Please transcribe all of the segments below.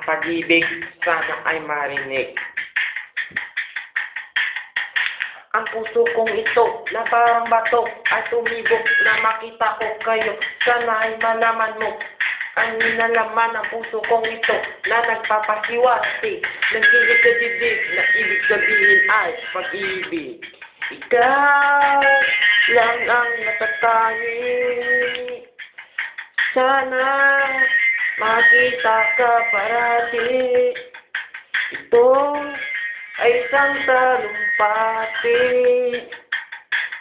pag-ibig, sana ay marinig. Ang puso kong ito, na parang bato, ay tumibok na makita ko kayo. Sana ay malaman mo, ang nilalaman ng puso kong ito, na nagpapahiwati, nagkilig sa dibdib, na ibig sabihin ay pag-ibig. Ikaw lang ang natatangi, sana makita ka parati. Ito ay isang talumpati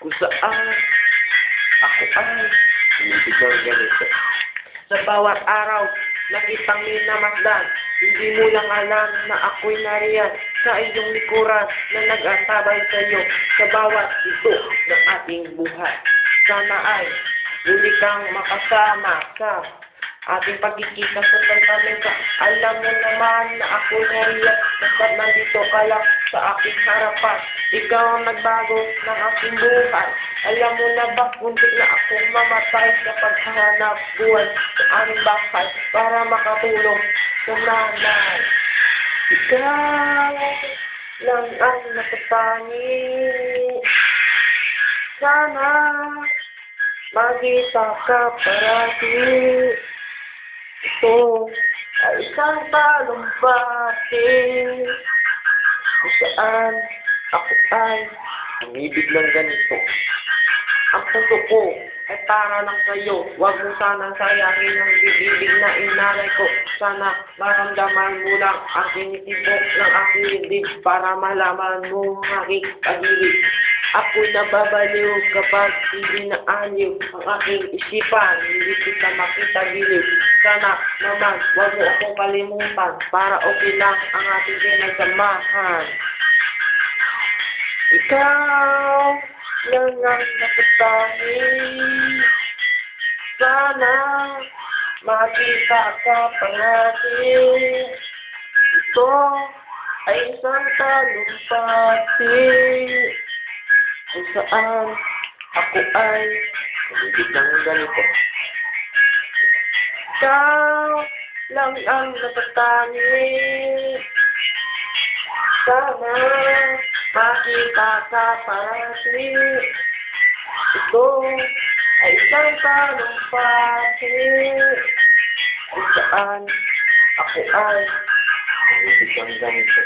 kung saan ako ay ibig ng ganito. Sa bawat araw na kitang minamasdan, hindi mo lang alam na ako'y nariyan sa iyong likuran na nag-antabay sa iyo sa bawat ito ng ating buhay. Sana ay muli kang makasama sa ating pagkikita sa Santa Mesa. Alam mo naman na ako nariyan, basta't nandito ka lang sa aking harapan. Ikaw ang nagbago ng aking buhay. Alam mo na ba, muntik na akong mamatay sa paghahanap buhay sa aming bahay para makatulong sa nanay. Ikaw lang ang natatangi, sana makita ka parati. Ito ay isang talumpati kung saan ako ay umibig ng ganito. Ang puso ko ay para lang sa iyo. Huwag mo sanang sayangin ang bibig na inalay ko. Sana maramdaman mo lang ang tinitibok ng aking dibdib para malaman mo ang aking pag-ibig. Ako'y nababaliw kapag hindi naaliw ang aking isipan. Hindi kita makita giliw. Sana naman huwag mo akong kalimutan para okay lang ang ating pinagsamahan. Ikaw lang ang natatangi, sana makita ka palagi. Ito ay isang talumpati kung saan ako ay umibig ng ganito. Ikaw lang ang natatangi, sana makita ka parati. Ito ay isang talumpati kung saan ako ay umibig ng ganito.